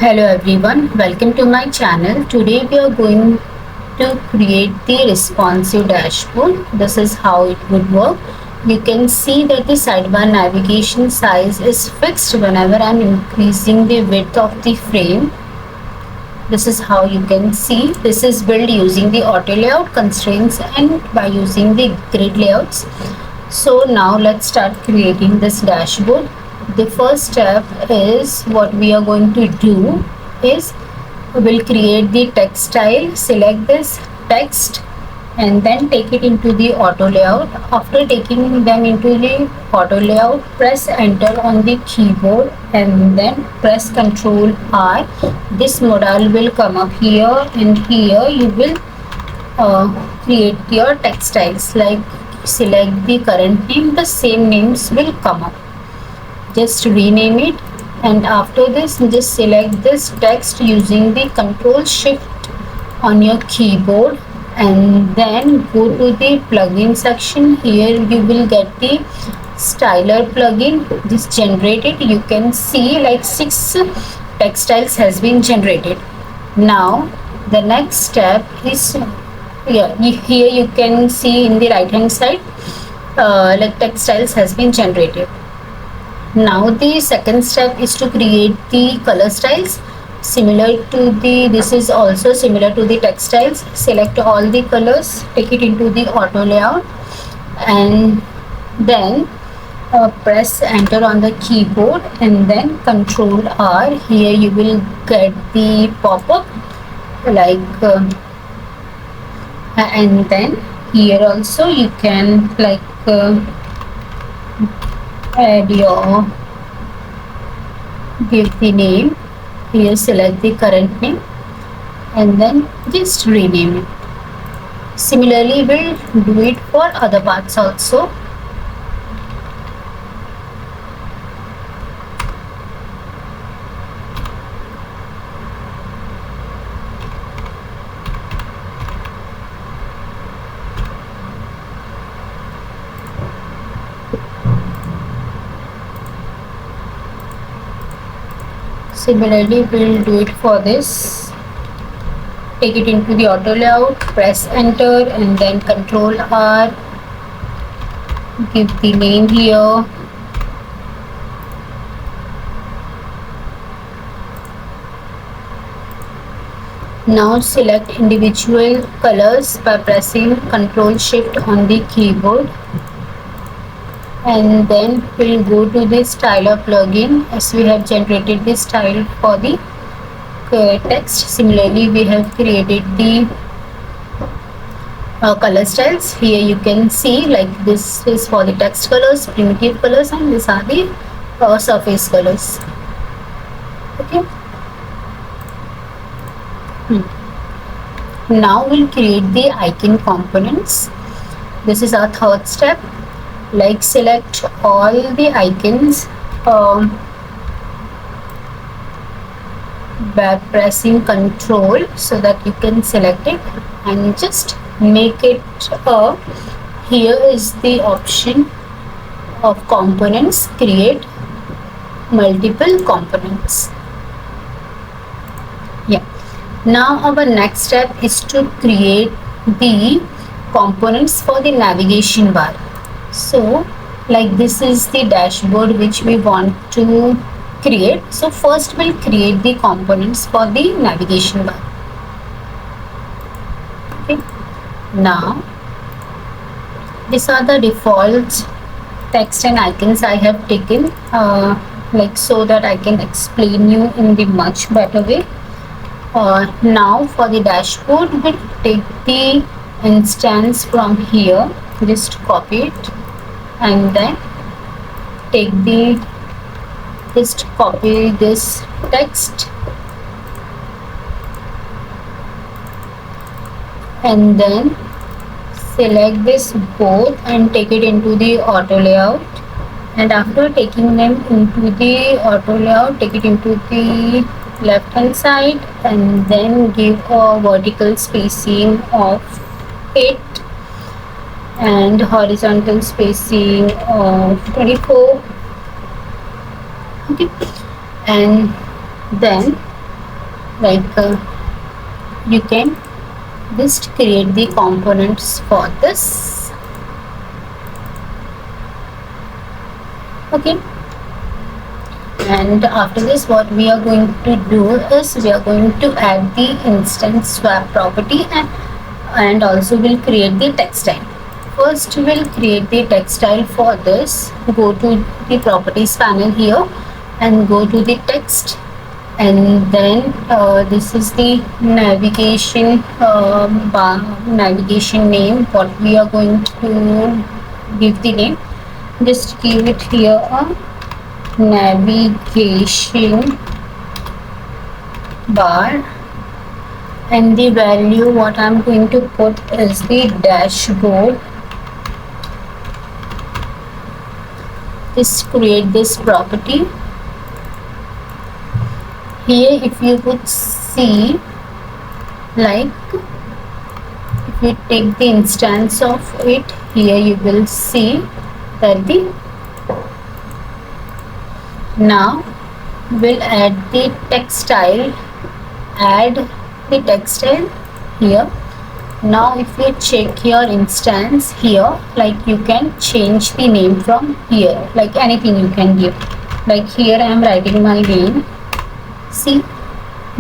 Hello everyone, welcome to my channel. Today we are going to create the responsive dashboard. This is how it would work. You can see that the sidebar navigation size is fixed whenever I am increasing the width of the frame. This is how you can see. This is built using the auto layout constraints and by using the grid layouts. So now let's start creating this dashboard. The first step is what we are going to do is we'll create the text style. Select this text and then take it into the auto layout. After taking them into the auto layout, press enter on the keyboard and then press Ctrl R. This modal will come up here, and here you will create your text styles. Like select the current name, the same names will come up. Just rename it, and after this just select this text using the Ctrl Shift on your keyboard and then go to the plugin section. Here you will get the styler plugin. Just generate it. You can see like 6 text styles has been generated. Now the next step is here you can see in the right hand side like text styles has been generated. Now the second step is to create the color styles similar to this is also similar to the text styles. Select all the colors, take it into the auto layout and then press enter on the keyboard and then Ctrl R. Here you will get the pop-up like and then here also you can like add your give the name. Here select the current name and then just rename it. Similarly we'll do it for other parts also. Similarly we'll do it for this. Take it into the auto layout, press enter and then Ctrl R. Give the name here. Now select individual colors by pressing Ctrl Shift on the keyboard and then we'll go to the styler plugin as we have generated the style for the text. Similarly we have created the color styles. Here you can see like this is for the text colors, primitive colors, and these are the surface colors. Okay. Now we'll create the icon components. This is our third step. Like select all the icons by pressing Ctrl so that you can select it and just make it here is the option of components, create multiple components. Now our next step is to create the components for the navigation bar. So like this is the dashboard which we want to create. So first we'll create the components for the navigation bar. Okay. Now these are the default text and icons I have taken like so that I can explain you in the much better way. Now for the dashboard we'll take the instance from here, just copy it and then take the just copy this text and then select this both and take it into the auto layout, and after taking them into the auto layout take it into the left hand side and then give a vertical spacing of 8 and horizontal spacing of 24. Okay, and then like you can just create the components for this. Okay, and after this what we are going to do is we are going to add the instance swap property, and also we'll create the textile. First we'll create the textile. For this, go to the properties panel here and go to the text, and then this is the navigation bar, navigation name. What we are going to give the name, just give it here a navigation bar, and the value what I'm going to put is the dashboard. Just create this property. Here if you would see, like if you take the instance of it, here you will see that the now we'll add the textile, add the textile here. Now if you check your instance here, like you can change the name from here, like anything you can give. Like here I am writing my name. See,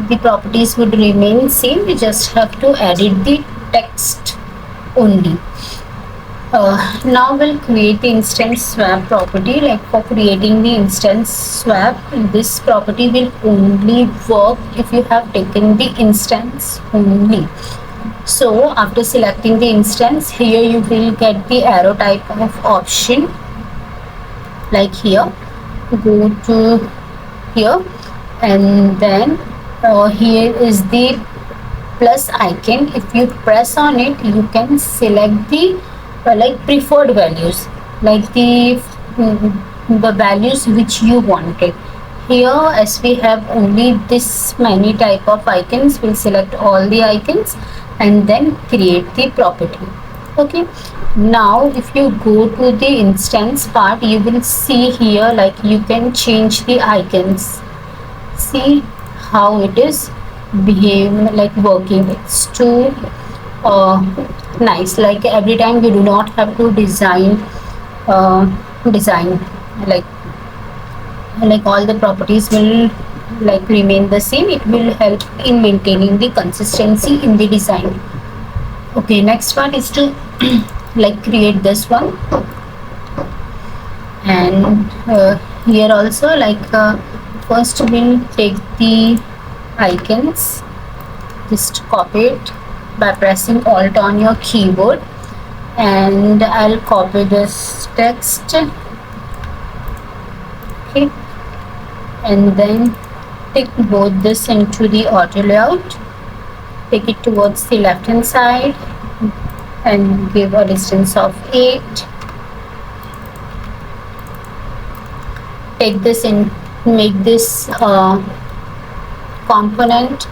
the properties would remain same, you just have to edit the text only. Now we'll create the instance swap property. Like for creating the instance swap, this property will only work if you have taken the instance only. So after selecting the instance, here you will get the arrow type of option. Like here, go to here, and then here is the plus icon. If you press on it, you can select the like preferred values, like the values which you wanted. Here, as we have only this many type of icons, we'll select all the icons and then create the property. Okay, now if you go to the instance part, you will see here like you can change the icons. See how it is behaving, like working. It's too nice. Like every time you do not have to design like all the properties will like remain the same. It will help in maintaining the consistency in the design. Okay, next part is to like create this one, and here also like first we'll take the icons, just copy it by pressing alt on your keyboard, and I'll copy this text. Okay, and then take both this into the auto layout, take it towards the left hand side and give a distance of 8. Take this in, make this component,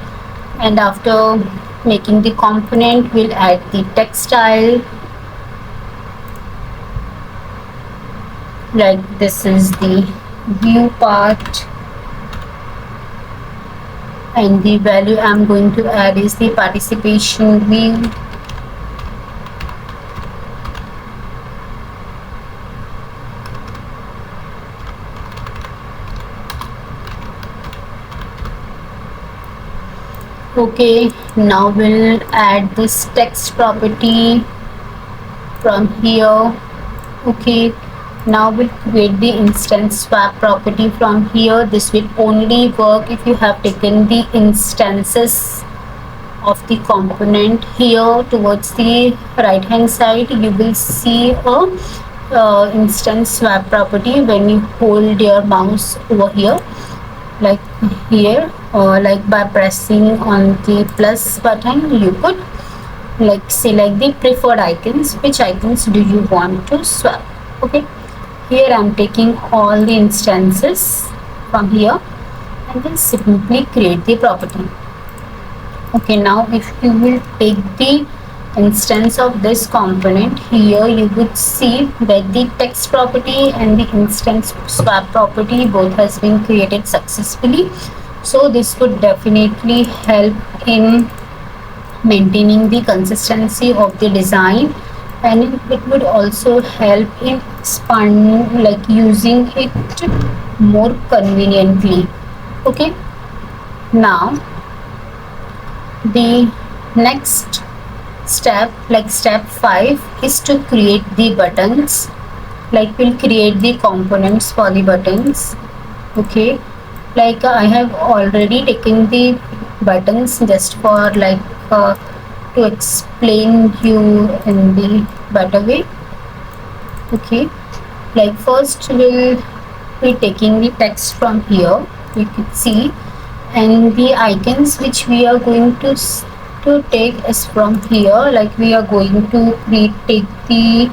and after making the component we'll add the textile. Like this is the view part, and the value I'm going to add is the participation view. Okay, now we'll add this text property from here. Okay, now we'll create the instance swap property from here. This will only work if you have taken the instances of the component. Here towards the right hand side you will see a instance swap property when you hold your mouse over here, like here, or like by pressing on the plus button you could like select the preferred icons. Which icons do you want to swap? Okay, here I'm taking all the instances from here and then simply create the property. Okay, now if you will take the instance of this component, here you would see that the text property and the instance swap property both has been created successfully. So this would definitely help in maintaining the consistency of the design, and it would also help in expand, like using it more conveniently. Okay, now the next step, like step 5, is to create the buttons. Like we'll create the components for the buttons. Okay, like I have already taken the buttons just for like to explain you in the better way. Okay, like first we'll be taking the text from here, you can see, and the icons which we are going to take is from here. Like we are going to take the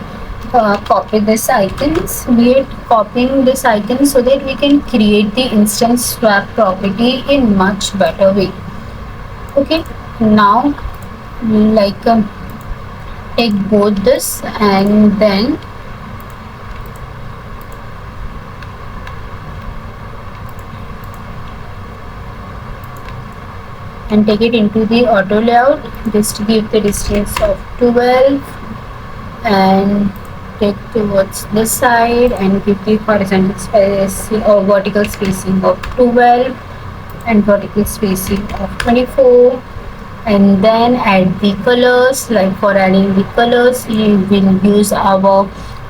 copy this icons. We are copying this icon so that we can create the instance swap property in much better way. Okay, now like take both this and then and take it into the auto layout. Just give the distance of 12 and take towards this side and give the horizontal spacing or vertical spacing of 12 and vertical spacing of 24, and then add the colors. Like for adding the colors, we will use our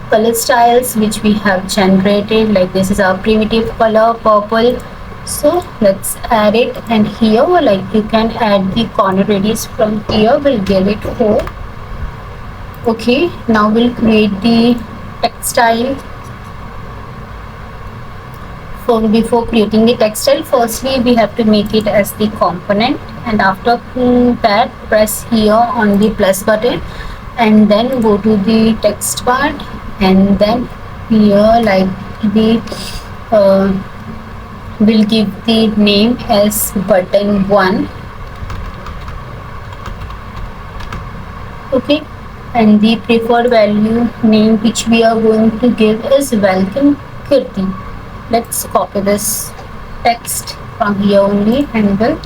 color styles which we have generated. Like this is our primitive color purple, so let's add it. And here like you can add the corner radius from here, we'll give it 4. Okay, now we'll create the textile. So before creating the textile, firstly we have to make it as the component, and after that press here on the plus button and then go to the text part, and then here like the we'll give the name as button 1. Okay, and the preferred value name which we are going to give is welcome Kirti. Let's copy this text from here only and we'll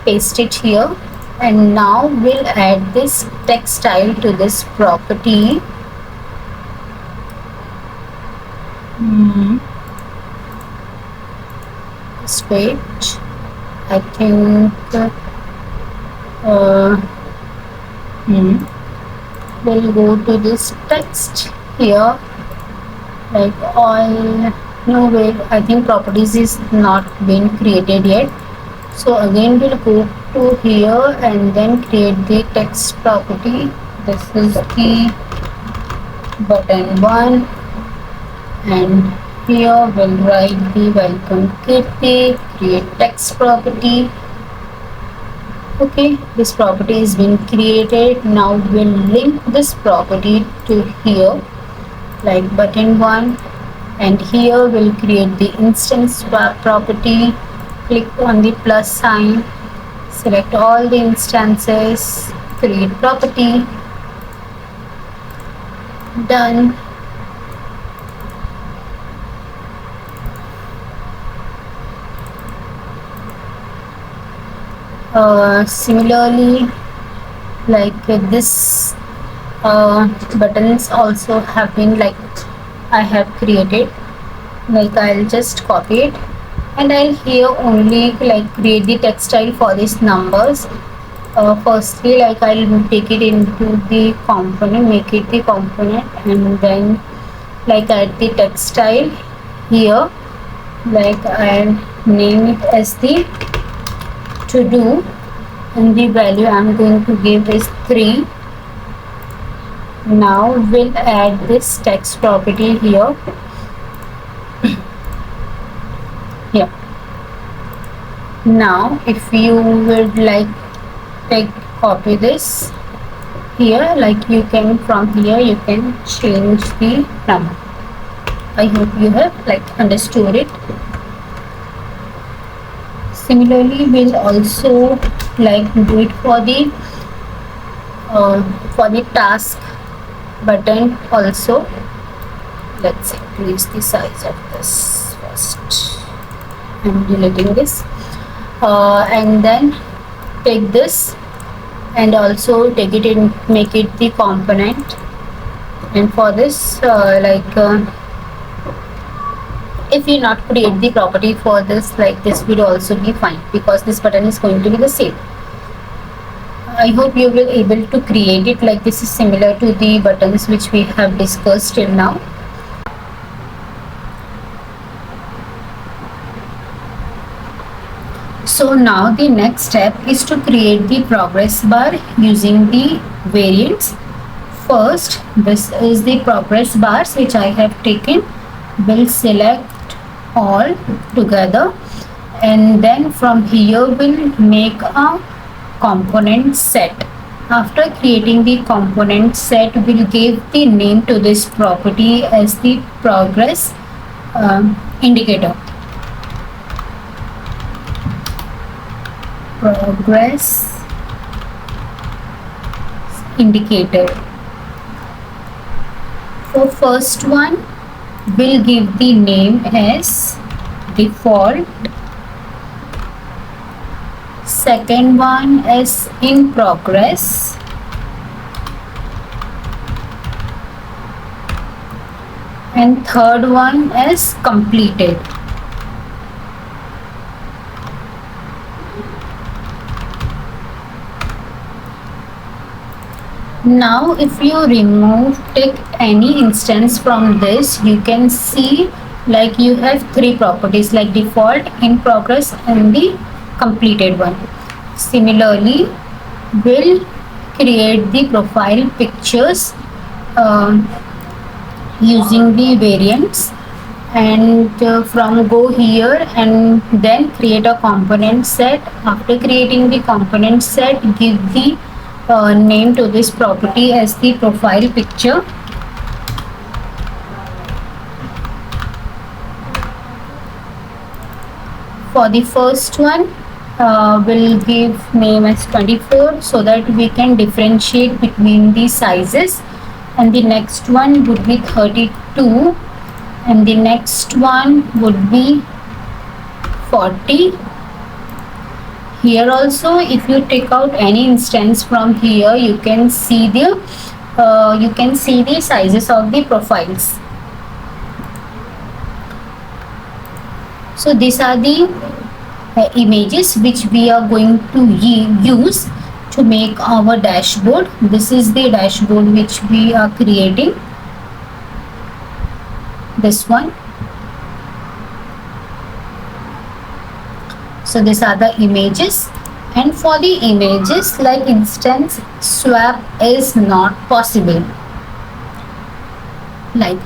paste it here. And now we'll add this text style to this property. Just wait, I think we'll go to this text here, like all, no wait, I think properties is not been created yet. So again we'll go to here and then create the text property. This is the button 1, and here we'll write the welcome Kirti, create text property. Okay, this property has been created. Now we'll link this property to here, like button 1, and here we'll create the instance swap property. Click on the plus sign, select all the instances, create property, done. Similarly, like this buttons also have been like I have created. Like I'll just copy it and I'll here only like create the textile for these numbers. Firstly, like I'll take it into the component, make it the component, and then like add the textile here. Like I'll name it as the to do, and the value I'm going to give is 3. Now we'll add this text property here. Here. Now if you would like copy this here, like you can from here you can change the number. I hope you have like understood it. Similarly, we'll also like do it for the task button also. Let's increase the size of this first. I'm deleting this. and then take this and also take it in, make it the component. And for this if you not create the property for this, like this will also be fine, because this button is going to be the same. I hope you will able to create it like this is similar to the buttons which we have discussed till now. So now the next step is to create the progress bar using the variants. First, this is the progress bars which I have taken. We'll select all together, and then from here we'll make a component set. After creating the component set, we'll give the name to this property as the progress indicator. Progress indicator. For first one, we'll give the name as default. Second one is in progress. And third one is completed. Now if you take any instance from this, you can see like you have three properties like default, in progress and the completed one. Similarly, we'll create the profile pictures using the variants, and from go here and then create a component set. After creating the component set, give the name to this property as the profile picture. For the first one, we'll give name as 24 so that we can differentiate between the sizes, and the next one would be 32, and the next one would be 40. Here also, if you take out any instance from here, you can see the sizes of the profiles. So these are the images which we are going to use to make our dashboard. This is the dashboard which we are creating. This one. So these are the images, and for the images, like instance swap is not possible. Like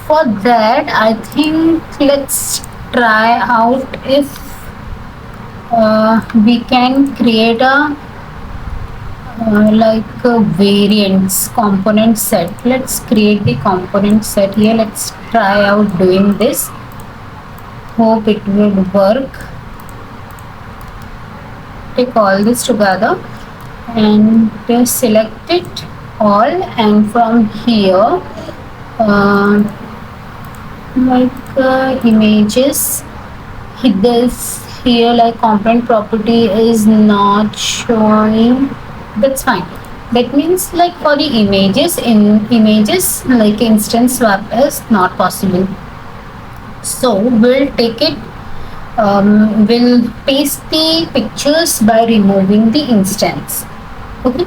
for that, I think let's try out if we can create a variants component set. Let's create the component set here. Let's try out doing this. Hope it will work. Take all this together and select it all, and from here images, hit this here, like component property is not showing. That's fine. That means like for the images, in images like instance swap is not possible. So we'll take it, we'll paste the pictures by removing the instance. Okay.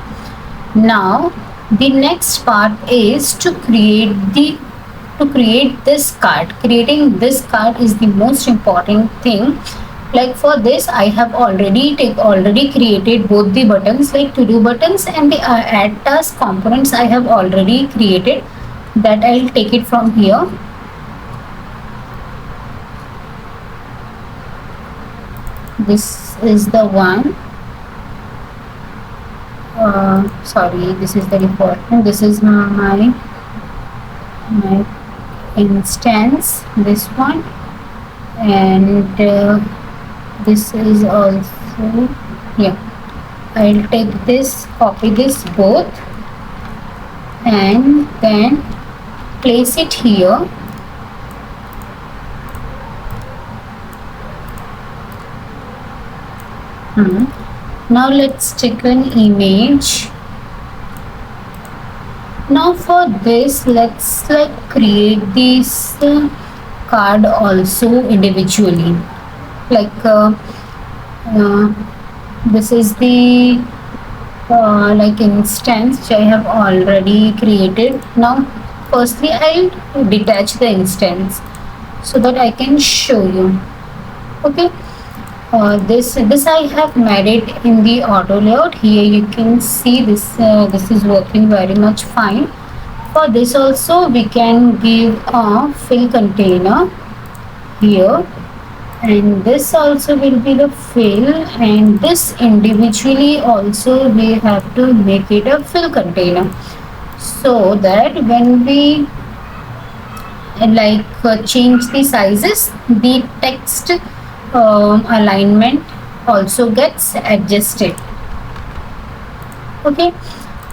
Now the next part is to create this card. Creating this card is the most important thing. Like for this, I have already created both the buttons, like to do buttons and the add task components I have already created. That I'll take it from here. This is the one. Sorry, this is the default. This is my instance. This one, and this is also, yeah. I'll take this, copy this both, and then place it here. Hmm. Now let's take an image. Now for this, let's like create this card also individually. Like uh, this is the like instance which I have already created. Now firstly I'll detach the instance so that I can show you. Okay, this I have made it in the auto layout. Here you can see this is working very much fine. For this also we can give a fill container here, and this also will be the fill, and this individually also we have to make it a fill container, so that when we change the sizes, the text alignment also gets adjusted. Okay,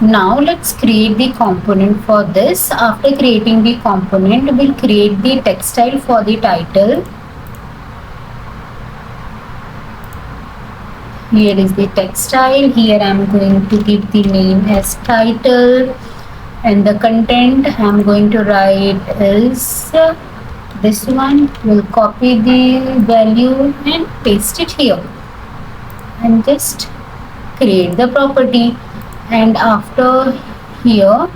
now let's create the component for this. After creating the component, we'll create the text style for the title. Here is the text style. Here I am going to give the name as title, and the content I am going to write is this one. We'll copy the value and paste it here, and just create the property. And after here,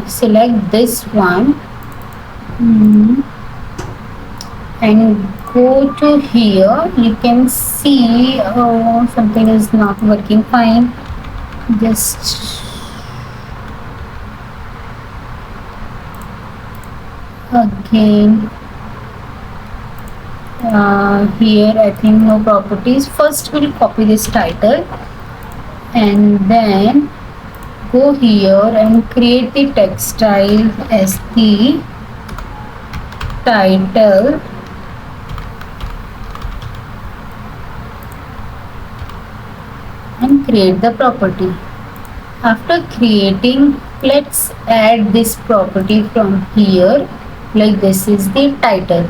select this one, and go to here. You can see something is not working fine. Just again here I think no properties. First we'll copy this title, and then go here and create the text style as the title, and create the property. After creating, let's add this property from here, like this is the title.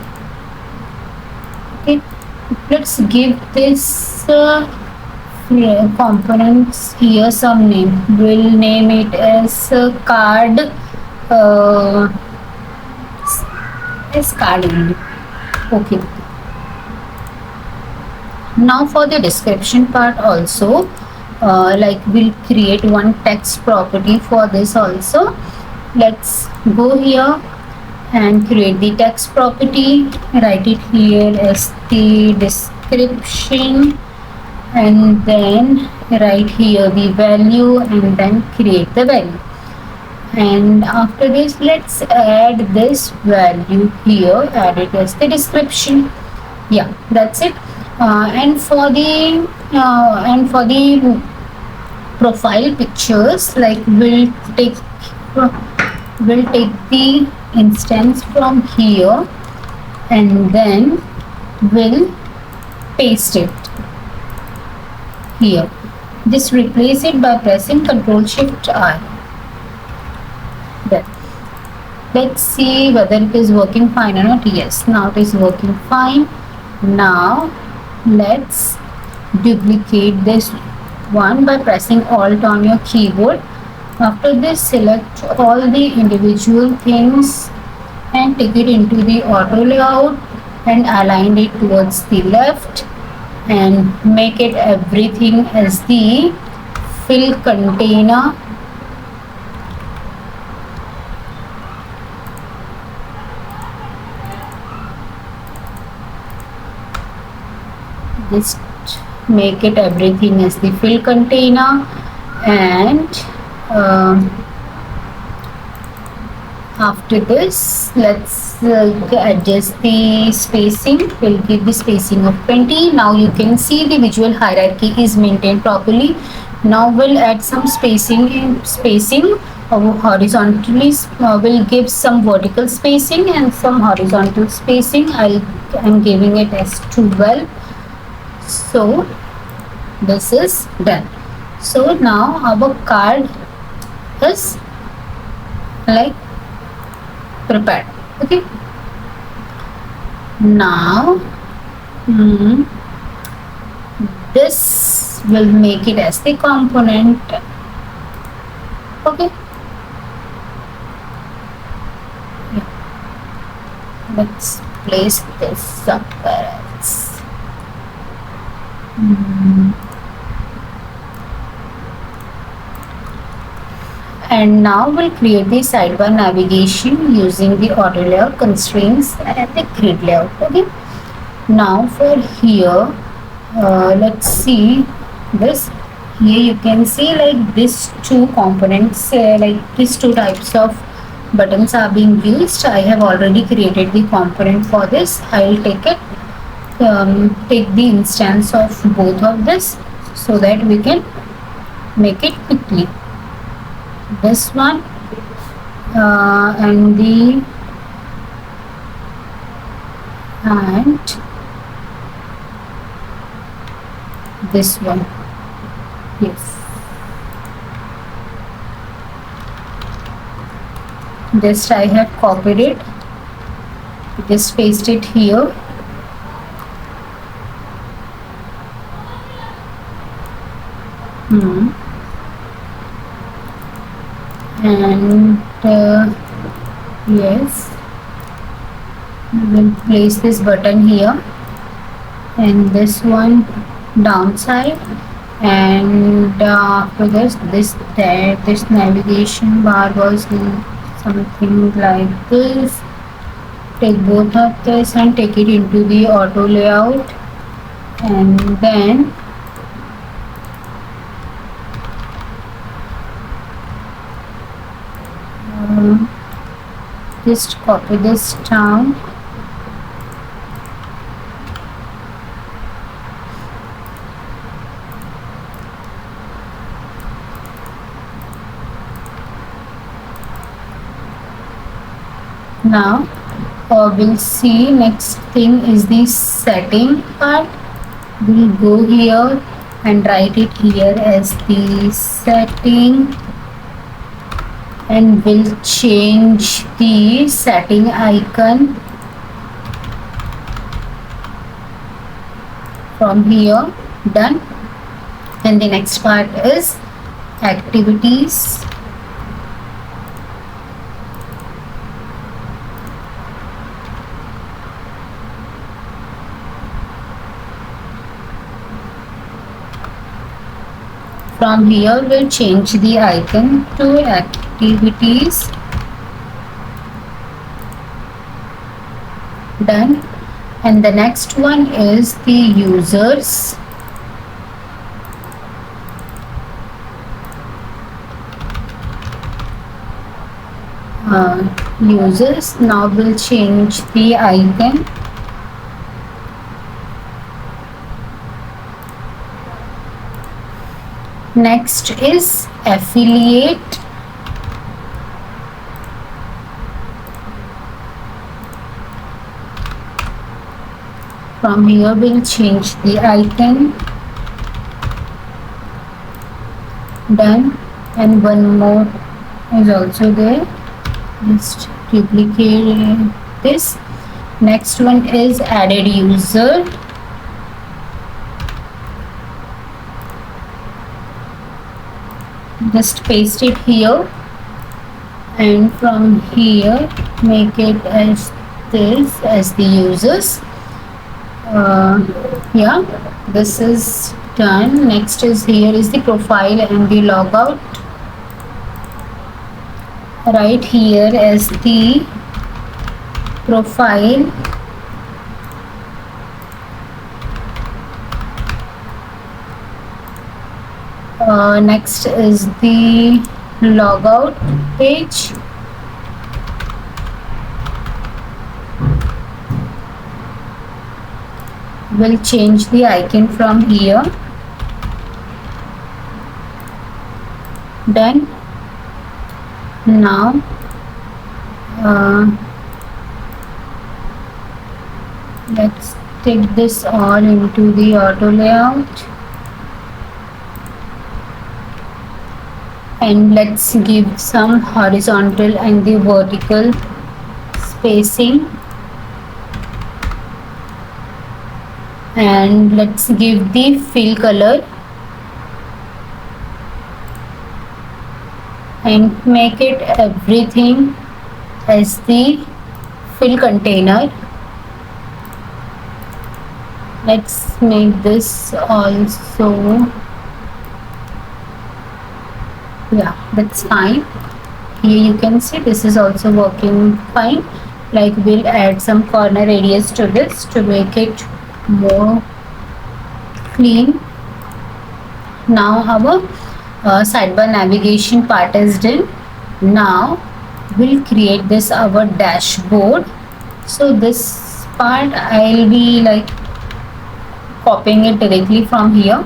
Okay, let's give this components here some name. We'll name it as card, as card only. Okay, now for the description part also, we'll create one text property for this also. Let's go here and create the text property, write it here as the description, and then write here the value, and then create the value. And after this, let's add this value here, add it as the description. Yeah, that's it. And for the profile pictures, like we'll take the instance from here, and then we'll paste it here. Just replace it by pressing Ctrl Shift R. There. Let's see whether it is working fine or not. Yes, now it is working fine. Now let's duplicate this one by pressing Alt on your keyboard. After this, select all the individual things and take it into the auto layout and align it towards the left, and make it everything as the fill container. Just make it everything as the fill container, and after this, let's adjust the spacing. We'll give the spacing of 20. Now you can see the visual hierarchy is maintained properly. Now we'll add some spacing horizontally. We'll give some vertical spacing and some horizontal spacing. I'm giving it as 12. So this is done. So now our card is like prepared. Okay, now This will make it as the component. Okay, let's place this somewhere else. And now we'll create the sidebar navigation using the auto layout constraints and the grid layout. Okay, now for here, let's see this. Here you can see like these two components, like these two types of buttons are being used. I have already created the component for this. I'll take it, take the instance of both of this so that we can make it quickly. This one and this one. Yes, just I have copied it, just paste it here. And yes, we'll place this button here and this one downside, and after this navigation bar was something like this. Take both of this and take it into the auto layout, and then just copy this down. Now we'll see next thing is the setting part. We'll go here and write it here as the setting, and we'll change the setting icon from here. Done. And the next part is activities. From here we'll change the icon to activities. Done. And the next one is the users. Users. Now we'll change the icon. Next is affiliate. From here we'll change the icon. Done. And one more is also there. Just duplicate this. Next one is added user. Just paste it here, and from here make it as this as the users. Yeah, this is done. Next is here is the profile and the logout. Right here as the profile. Next is the logout page. We'll change the icon from here. Done. Now let's take this all into the auto layout, and let's give some horizontal and the vertical spacing. and let's give the fill color and make it everything as the fill container. Let's make this also, yeah, that's fine. Here you can see this is also working fine. Like we'll add some corner radius to this to make it more clean. Now our sidebar navigation part is done. Now we'll create this our dashboard. So this part I'll be like copying it directly from here.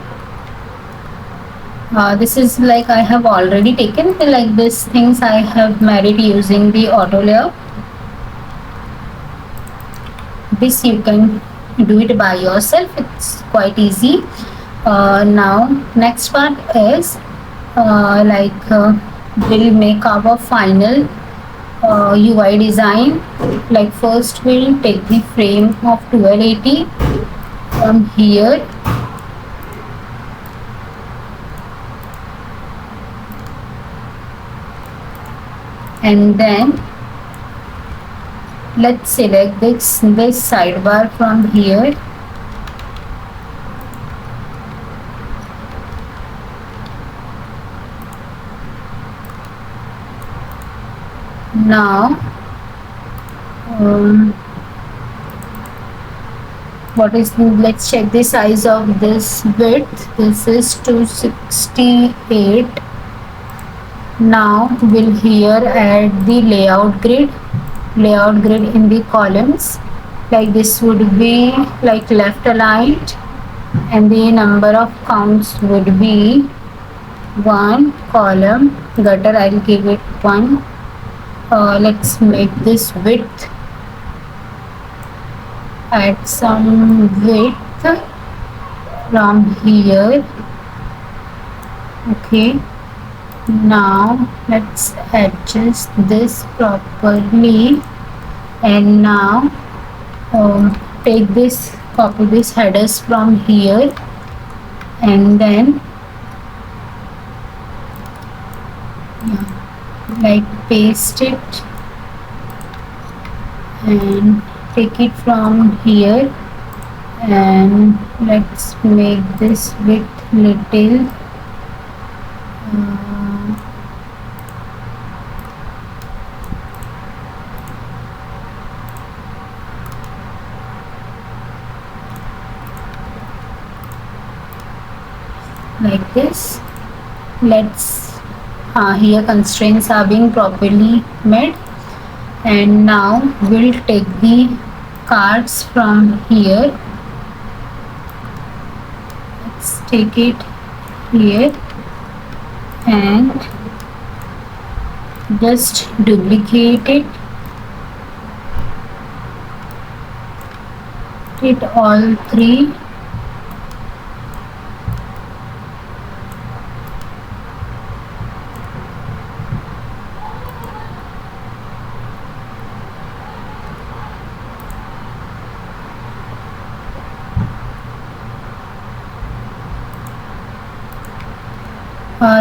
This is like I have already taken like this things I have made it using the auto layer. This you can do it by yourself, it's quite easy. Now next part is we'll make our final UI design. Like first we'll take the frame of 1280 from here, and then let's select this sidebar from here. Now let's check the size of this width. This is 268. Now we'll here add the layout grid in the columns. Like this would be like left aligned, and the number of counts would be 1 column. Gutter I'll give it 1. Let's make this width, add some width from here. Okay, now let's adjust this properly, and now take this, copy this headers from here, and then like paste it and take it from here, and let's make this width little like this. Let's here constraints are being properly made, and now we'll take the cards from here. Let's take it here and just duplicate it all three.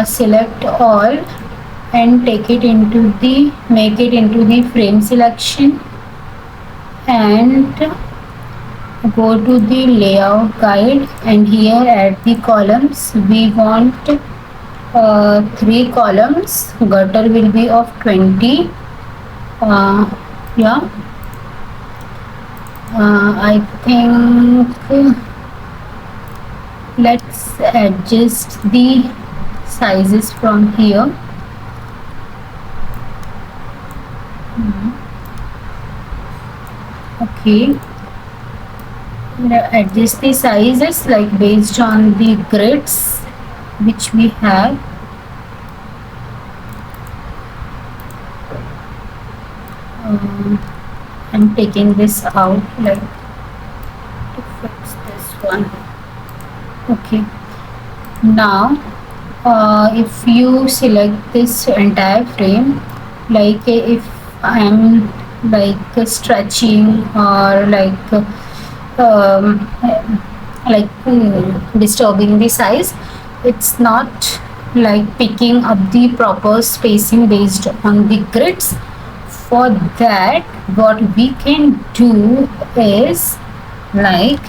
Select all and take it into the, make it into the frame selection, and go to the layout guide, and here add the columns. We want 3 columns. Gutter will be of 20. Yeah, I think let's adjust the sizes from here. Okay, adjust the sizes like based on the grids which we have. I'm taking this out like to fix this one. Okay, now if you select this entire frame, like if I'm like stretching or like like disturbing the size. It's not like picking up the proper spacing based on the grids. For that, what we can do is like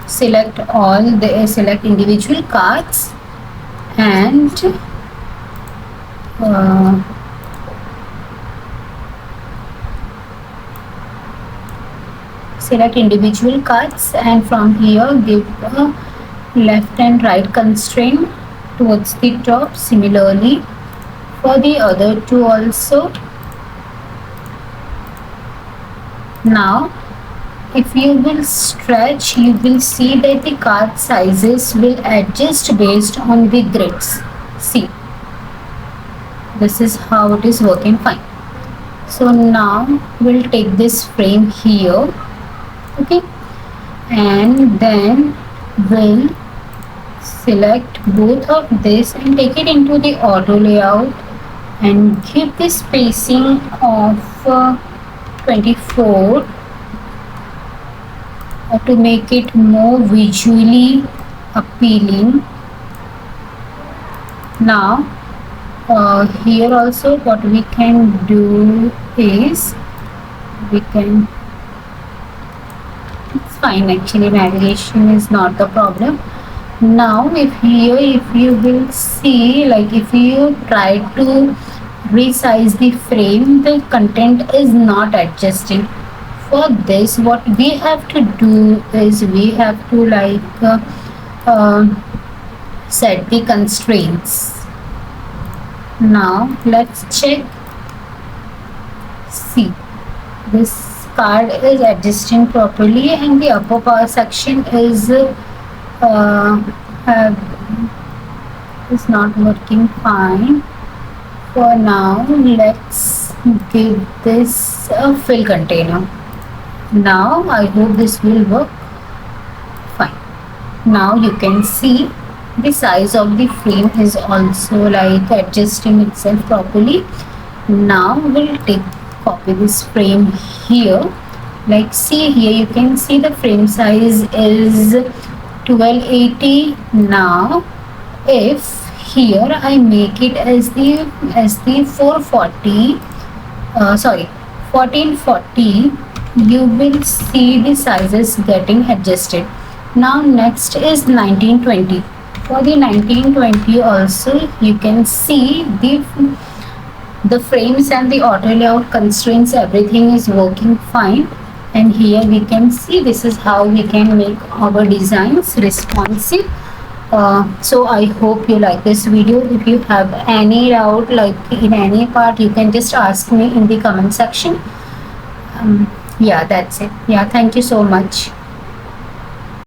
select individual cards and uh, select individual cards, and from here give a left and right constraint towards the top. Similarly for the other two also. Now if you will stretch, you will see that the card sizes will adjust based on the grids. See, this is how it is working fine. So now we'll take this frame here, okay, and then we'll select both of this and take it into the auto layout and give the spacing of 24 to make it more visually appealing. Now here also what we can do is it's fine actually, navigation is not the problem. Now if you will see, like if you try to resize the frame, the content is not adjusting. For this, what we have to do is we have to set the constraints. Now let's check. See, this card is adjusting properly and the upper power section is not working fine. For now, let's give this a fill container. Now I hope this will work fine. Now you can see the size of the frame is also like adjusting itself properly. Now we'll copy this frame here. Like see here, you can see the frame size is 1280. Now if here I make it as the 440 1440, you will see the sizes getting adjusted. Now next is 1920. For the 1920 also you can see the frames and the auto layout constraints, everything is working fine. And here we can see this is how we can make our designs responsive. So I hope you like this video. If you have any doubt like in any part, you can just ask me in the comment section. Yeah, that's it. Yeah, thank you so much.